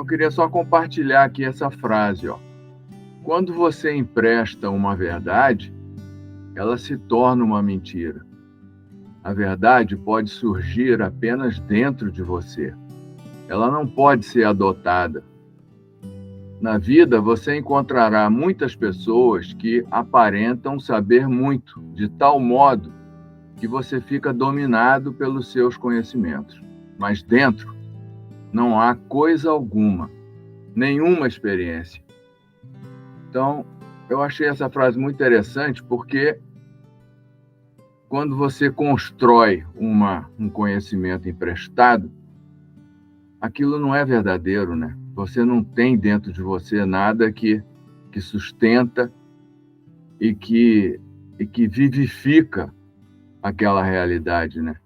eu queria só compartilhar aqui essa frase, ó. Quando você empresta uma verdade, ela se torna uma mentira. A verdade pode surgir apenas dentro de você. Ela não pode ser adotada. Na vida, você encontrará muitas pessoas que aparentam saber muito, de tal modo que você fica dominado pelos seus conhecimentos. Mas dentro não há coisa alguma, nenhuma experiência. Então, eu achei essa frase muito interessante porque quando você constrói um conhecimento emprestado, aquilo não é verdadeiro, né? Você não tem dentro de você nada que sustenta e que vivifica aquela realidade, né?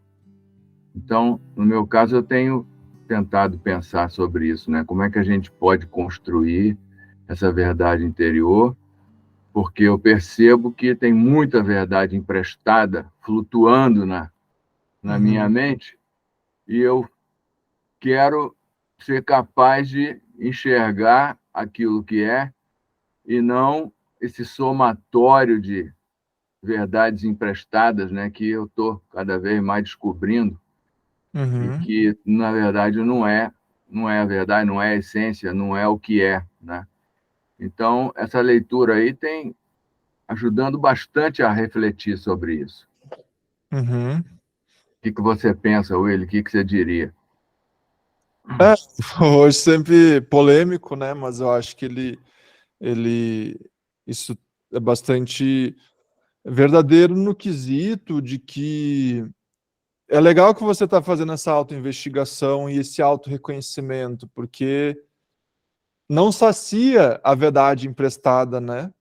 Então, no meu caso, eu tenho tentado pensar sobre isso, né? Como é que a gente pode construir essa verdade interior, porque eu percebo que tem muita verdade emprestada flutuando na minha mente e eu quero ser capaz de enxergar aquilo que é e não esse somatório de verdades emprestadas, né, que eu estou cada vez mais descobrindo e que, na verdade, não é a verdade, não é a essência, não é o que é, né? Então, essa leitura aí tem ajudando bastante a refletir sobre isso. Uhum. O que você pensa, Will? O que você diria? Hoje sempre polêmico, né? Mas eu acho que isso é bastante verdadeiro no quesito de que é legal que você está fazendo essa autoinvestigação e esse autorreconhecimento, porque não sacia a verdade emprestada, né?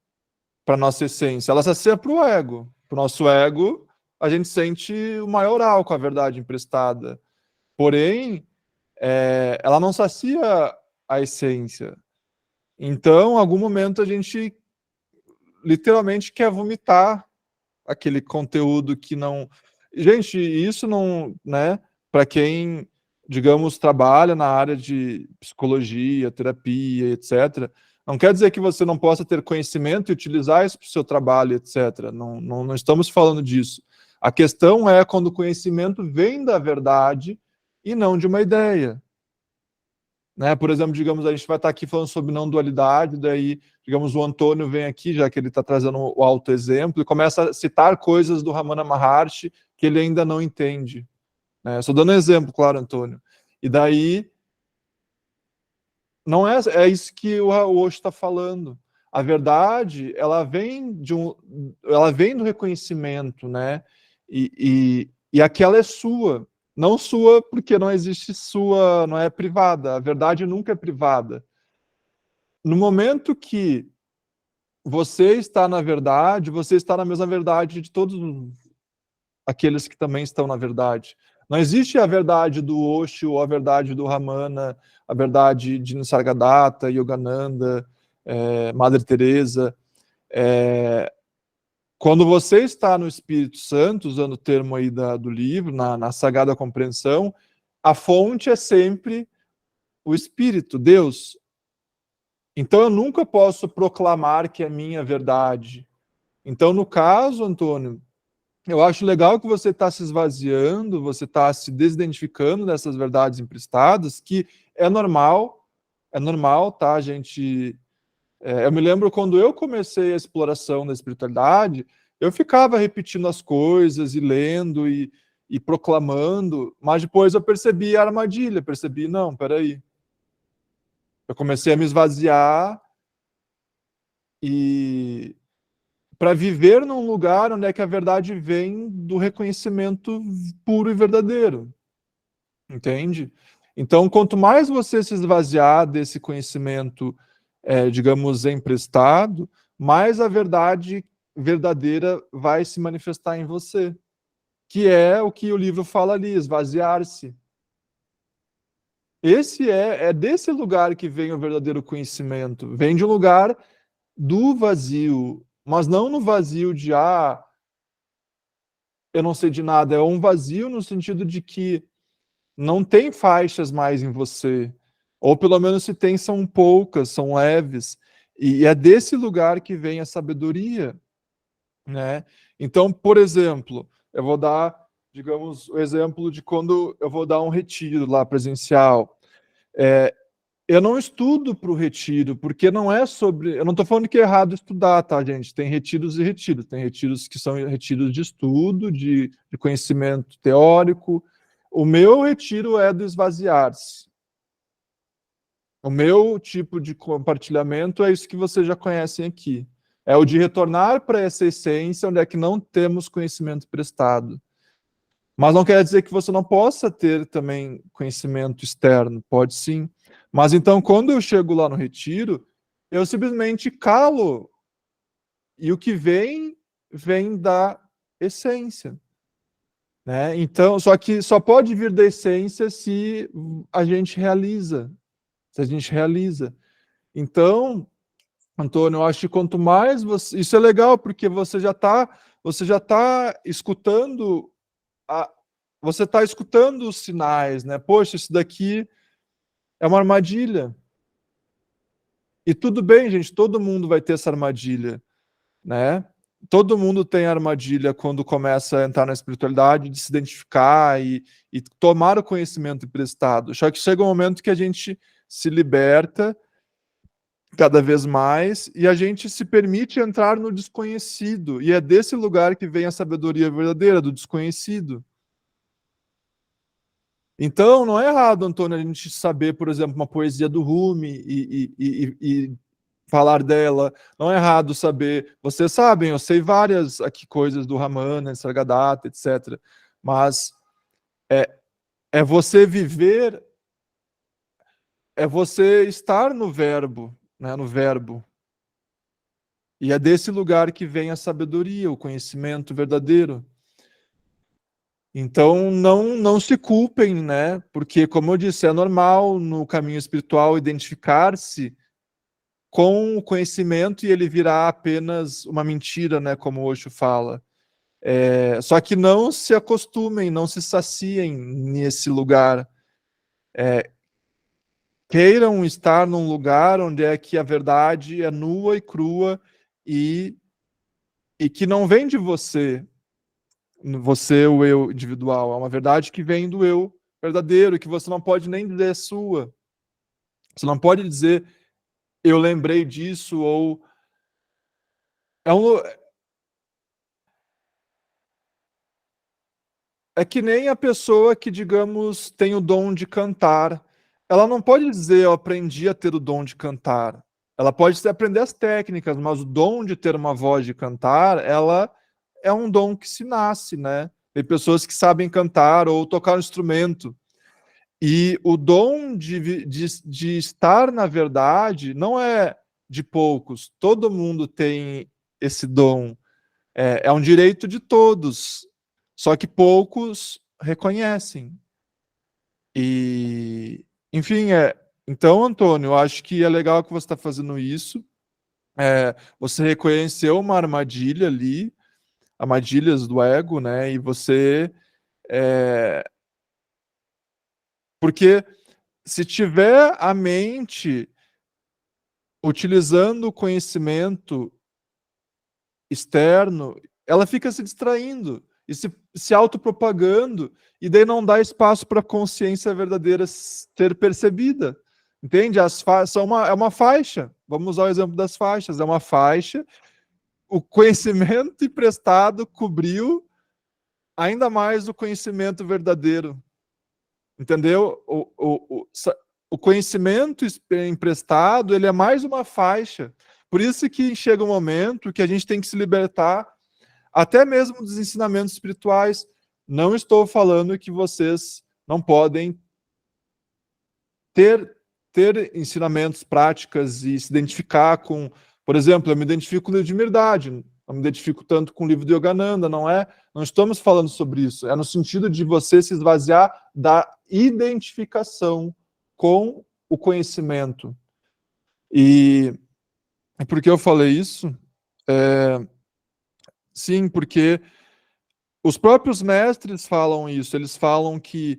Para nossa essência. Ela sacia para o ego. Para o nosso ego, a gente sente o maioral com a verdade emprestada. Porém, ela não sacia a essência. Então, em algum momento, a gente literalmente quer vomitar aquele conteúdo que não. Gente, isso não, né? Para quem, digamos, trabalha na área de psicologia, terapia, etc., não quer dizer que você não possa ter conhecimento e utilizar isso para o seu trabalho, etc. Não estamos falando disso. A questão é quando o conhecimento vem da verdade e não de uma ideia. Né? Por exemplo, digamos, a gente vai estar aqui falando sobre não dualidade, daí, digamos, o Antônio vem aqui, já que ele está trazendo o autoexemplo, e começa a citar coisas do Ramana Maharshi que ele ainda não entende. Né? Só dando um exemplo, claro, Antônio. E daí, não é isso que o Osho está falando. A verdade, ela vem do reconhecimento, né? E aquela é sua. Não sua porque não existe sua, não é privada. A verdade nunca é privada. No momento que você está na verdade, você está na mesma verdade de todos aqueles que também estão na verdade. Não existe a verdade do Osho, ou a verdade do Ramana, a verdade de Nisargadatta, Yogananda, Madre Teresa. Quando você está no Espírito Santo, usando o termo aí do livro, na Sagrada Compreensão, a fonte é sempre o Espírito, Deus. Então eu nunca posso proclamar que é minha verdade. Então, no caso, Antônio, eu acho legal que você está se esvaziando, você está se desidentificando dessas verdades emprestadas, que é normal, tá, gente? Eu me lembro quando eu comecei a exploração da espiritualidade, eu ficava repetindo as coisas e lendo e proclamando, mas depois eu percebi a armadilha, percebi, não, peraí. Eu comecei a me esvaziar e para viver num lugar onde é que a verdade vem do reconhecimento puro e verdadeiro. Entende? Então, quanto mais você se esvaziar desse conhecimento, digamos, emprestado, mais a verdade verdadeira vai se manifestar em você. Que é o que o livro fala ali, esvaziar-se. Esse é desse lugar que vem o verdadeiro conhecimento. Vem de um lugar do vazio, mas não no vazio de eu não sei de nada. É um vazio no sentido de que não tem faixas mais em você. Ou pelo menos se tem, são poucas, são leves. E é desse lugar que vem a sabedoria, né? Então, por exemplo, eu vou dar, digamos, o exemplo de quando eu vou dar um retiro lá presencial. Eu não estudo para o retiro, porque não é sobre. Eu não estou falando que é errado estudar, tá, gente? Tem retiros e retiros. Tem retiros que são retiros de estudo, de conhecimento teórico. O meu retiro é do esvaziar-se. O meu tipo de compartilhamento é isso que vocês já conhecem aqui. É o de retornar para essa essência onde é que não temos conhecimento prestado. Mas não quer dizer que você não possa ter também conhecimento externo, pode sim. Mas então, quando eu chego lá no retiro, eu simplesmente calo e o que vem, vem da essência, né? Então, só que só pode vir da essência se a gente realiza, se a gente realiza. Então, Antônio, eu acho que quanto mais você, isso é legal porque você já tá escutando a, você está escutando os sinais, né? Poxa, isso daqui é uma armadilha. E tudo bem, gente, todo mundo vai ter essa armadilha, né? Todo mundo tem armadilha quando começa a entrar na espiritualidade, de se identificar e tomar o conhecimento emprestado. Só que chega um momento que a gente se liberta cada vez mais e a gente se permite entrar no desconhecido. E é desse lugar que vem a sabedoria verdadeira, do desconhecido. Então, não é errado, Antônio, a gente saber, por exemplo, uma poesia do Rumi e falar dela. Não é errado saber. Vocês sabem, eu sei várias aqui coisas do Ramana, Sargadatta, etc. Mas é, é você viver, é você estar no verbo, né, no verbo. E é desse lugar que vem a sabedoria, o conhecimento verdadeiro. Então, não se culpem, né? Porque, como eu disse, é normal no caminho espiritual identificar-se com o conhecimento e ele virar apenas uma mentira, né? Como o Osho fala. Só que não se acostumem, não se saciem nesse lugar. Queiram estar num lugar onde é que a verdade é nua e crua e, e que não vem de você, o eu individual. É uma verdade que vem do eu verdadeiro, que você não pode nem dizer sua. Você não pode dizer, eu lembrei disso, ou. É, um, é que nem a pessoa que, digamos, tem o dom de cantar. Ela não pode dizer, eu aprendi a ter o dom de cantar. Ela pode aprender as técnicas, mas o dom de ter uma voz de cantar, ela é um dom que se nasce, né? Tem pessoas que sabem cantar ou tocar um instrumento. E o dom de estar na verdade não é de poucos. Todo mundo tem esse dom. É um direito de todos. Só que poucos reconhecem. E, enfim, então, Antônio, eu acho que é legal que você está fazendo isso. Você reconheceu uma armadilha ali, armadilhas do ego, né? E você. É, porque se tiver a mente utilizando o conhecimento externo, ela fica se distraindo e se autopropagando, e daí não dá espaço para a consciência verdadeira ser percebida. Entende? É uma faixa. Vamos usar o exemplo das faixas. É uma faixa. O conhecimento emprestado cobriu ainda mais o conhecimento verdadeiro. Entendeu? O conhecimento emprestado, ele é mais uma faixa. Por isso que chega um momento que a gente tem que se libertar até mesmo dos ensinamentos espirituais. Não estou falando que vocês não podem ter ensinamentos, práticas e se identificar com, por exemplo, eu me identifico com o livro de Mirdade, não me identifico tanto com o livro de Yogananda, não estamos falando sobre isso, é no sentido de você se esvaziar da identificação com o conhecimento. E por que eu falei isso? Sim, porque os próprios mestres falam isso, eles falam que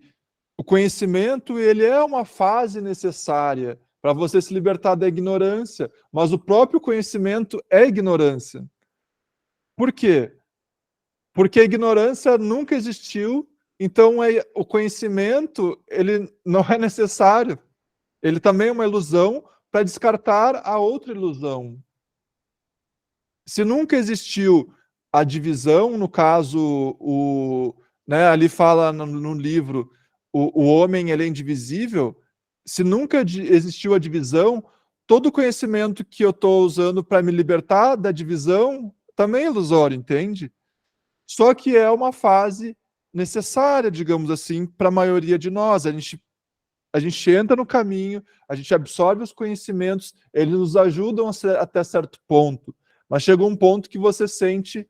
O conhecimento, ele é uma fase necessária para você se libertar da ignorância, mas o próprio conhecimento é ignorância. Por quê? Porque a ignorância nunca existiu, então o conhecimento, ele não é necessário. Ele também é uma ilusão para descartar a outra ilusão. Se nunca existiu a divisão, no caso, né, ali fala no livro, o homem ele é indivisível, se nunca existiu a divisão, todo o conhecimento que eu estou usando para me libertar da divisão também é ilusório, entende? Só que é uma fase necessária, digamos assim, para a maioria de nós. A gente entra no caminho, a gente absorve os conhecimentos, eles nos ajudam até certo ponto. Mas chega um ponto que você sente,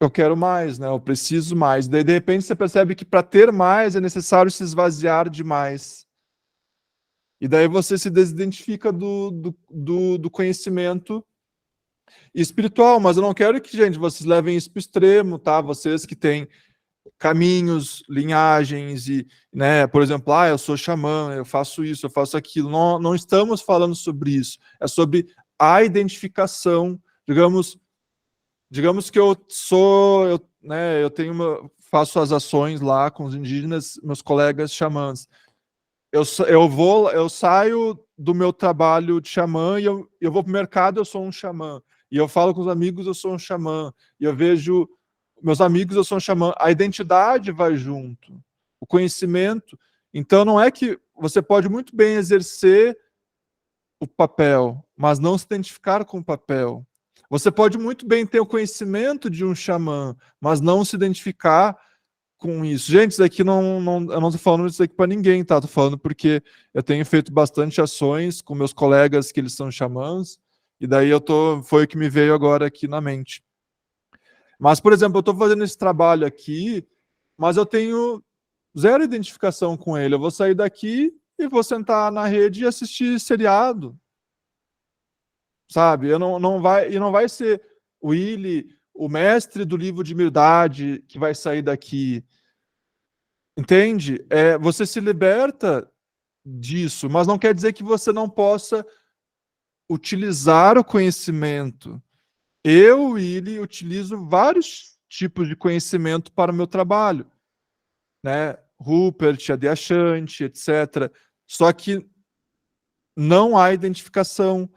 eu quero mais, né? Eu preciso mais. Daí, de repente, você percebe que para ter mais é necessário se esvaziar de mais. E daí você se desidentifica do conhecimento espiritual. Mas eu não quero que, gente, vocês levem isso para o extremo, tá? Vocês que têm caminhos, linhagens e, né, por exemplo, eu sou xamã, eu faço isso, eu faço aquilo. Não, não estamos falando sobre isso. É sobre a identificação, digamos que eu sou, né, faço as ações lá com os indígenas, meus colegas xamãs. Eu saio do meu trabalho de xamã e eu vou para o mercado, eu sou um xamã. E eu falo com os amigos, eu sou um xamã. E eu vejo meus amigos, eu sou um xamã. A identidade vai junto, o conhecimento. Então, não é que você pode muito bem exercer o papel, mas não se identificar com o papel. Você pode muito bem ter o conhecimento de um xamã, mas não se identificar com isso. Gente, isso aqui eu não estou falando isso aqui para ninguém, tá? Estou falando porque eu tenho feito bastante ações com meus colegas que eles são xamãs, e daí foi o que me veio agora aqui na mente. Mas, por exemplo, eu estou fazendo esse trabalho aqui, mas eu tenho zero identificação com ele. Eu vou sair daqui e vou sentar na rede e assistir seriado. Sabe? Não vai ser o Willy, o mestre do livro de humildade, que vai sair daqui. Entende? Você se liberta disso, mas não quer dizer que você não possa utilizar o conhecimento. Eu, Willy, utilizo vários tipos de conhecimento para o meu trabalho, né? Rupert, Adyashanti, etc. Só que não há identificação.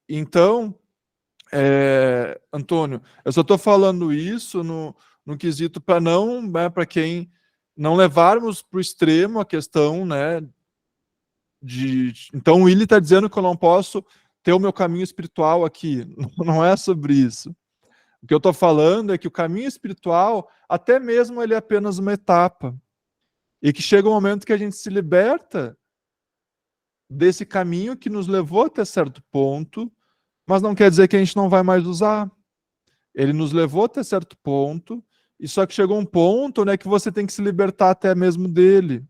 Então, Antônio, eu só estou falando isso no quesito para não, né, para quem não levarmos para o extremo a questão, né, então o Willy está dizendo que eu não posso ter o meu caminho espiritual aqui. Não é sobre isso. O que eu estou falando é que o caminho espiritual, até mesmo ele é apenas uma etapa. E que chega um momento que a gente se liberta desse caminho que nos levou até certo ponto, mas não quer dizer que a gente não vai mais usar. Ele nos levou até certo ponto, e só que chegou um ponto, né, que você tem que se libertar até mesmo dele.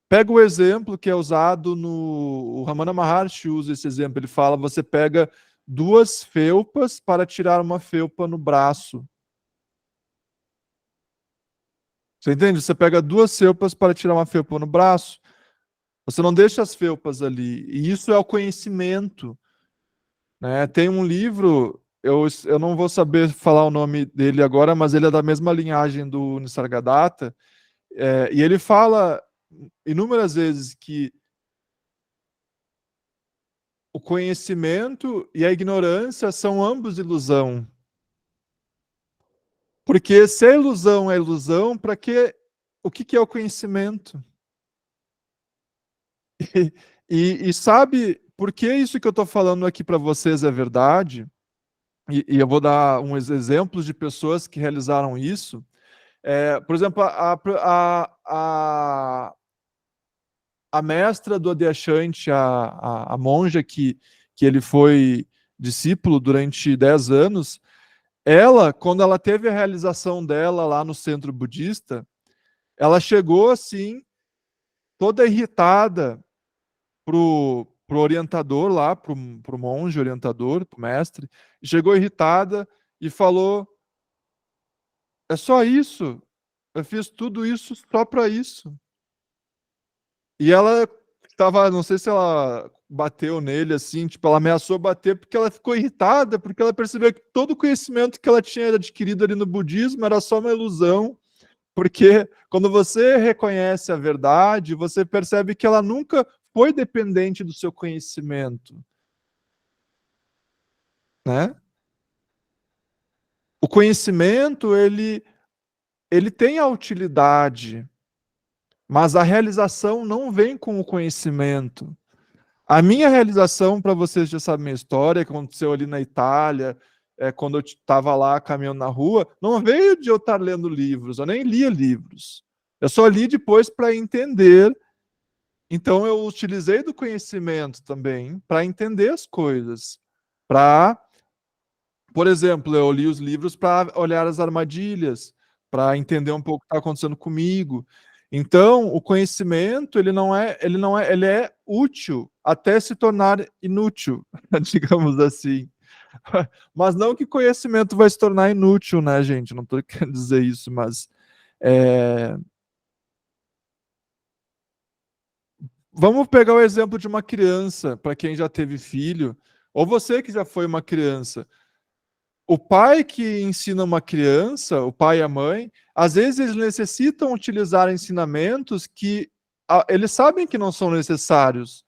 Pega o exemplo que é usado o Ramana Maharshi usa esse exemplo. Ele fala: você pega 2 felpas para tirar uma felpa no braço. Você entende? Você pega 2 felpas para tirar uma felpa no braço. Você não deixa as felpas ali. E isso é o conhecimento. Né? Tem um livro, eu não vou saber falar o nome dele agora, mas ele é da mesma linhagem do Nisargadatta, e ele fala inúmeras vezes que o conhecimento e a ignorância são ambos ilusão. Porque se a ilusão é ilusão, para que o que é o conhecimento? E sabe por que isso que eu estou falando aqui para vocês é verdade? E eu vou dar uns exemplos de pessoas que realizaram isso. Por exemplo, a mestra do Adyashanti, a monja que ele foi discípulo durante 10 anos, ela, quando ela teve a realização dela lá no centro budista, ela chegou assim, toda irritada pro orientador lá, pro monge orientador, pro mestre, chegou irritada e falou: é só isso? Eu fiz tudo isso só para isso. E ela estava, não sei se ela bateu nele assim, tipo, ela ameaçou bater porque ela ficou irritada, porque ela percebeu que todo o conhecimento que ela tinha adquirido ali no budismo era só uma ilusão. Porque quando você reconhece a verdade, você percebe que ela nunca foi dependente do seu conhecimento, né? O conhecimento, ele tem a utilidade, mas a realização não vem com o conhecimento. A minha realização, para vocês já sabem minha história, que aconteceu ali na Itália, quando eu estava lá caminhando na rua, não veio de eu estar lendo livros, eu nem lia livros. Eu só li depois para entender. Então eu utilizei do conhecimento também para entender as coisas. Para, por exemplo, eu li os livros para olhar as armadilhas, para entender um pouco o que está acontecendo comigo. Então, o conhecimento, ele é útil até se tornar inútil, digamos assim. Mas não que conhecimento vai se tornar inútil, né, gente? Não estou querendo dizer isso, mas é, vamos pegar o exemplo de uma criança, para quem já teve filho, ou você que já foi uma criança. O pai que ensina uma criança, o pai e a mãe, às vezes eles necessitam utilizar ensinamentos que eles sabem que não são necessários,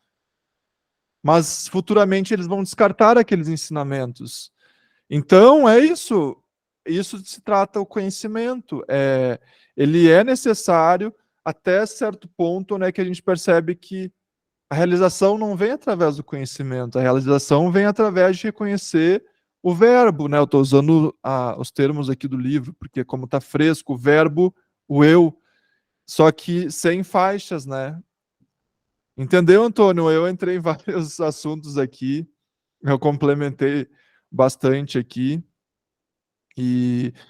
mas futuramente eles vão descartar aqueles ensinamentos. Então, é isso. Isso se trata o conhecimento. Ele é necessário até certo ponto, né, que a gente percebe que a realização não vem através do conhecimento, a realização vem através de reconhecer o verbo, né? Eu estou usando os termos aqui do livro, porque como está fresco, o verbo, o eu, só que sem faixas, né? Entendeu, Antônio? Eu entrei em vários assuntos aqui, eu complementei bastante aqui.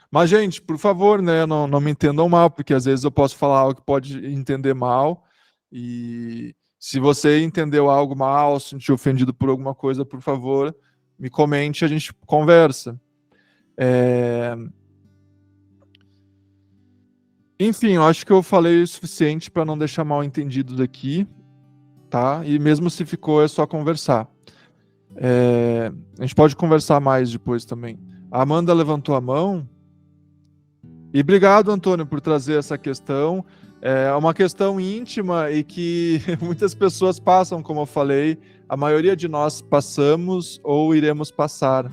Mas, gente, por favor, né, não me entendam mal, porque às vezes eu posso falar algo que pode entender mal. E se você entendeu algo mal, se sentiu ofendido por alguma coisa, por favor, me comente, a gente conversa. Enfim, eu acho que eu falei o suficiente para não deixar mal entendidos aqui, tá? E mesmo se ficou, é só conversar. A gente pode conversar mais depois também. A Amanda levantou a mão. E obrigado, Antônio, por trazer essa questão. É uma questão íntima e que muitas pessoas passam, como eu falei, a maioria de nós passamos ou iremos passar.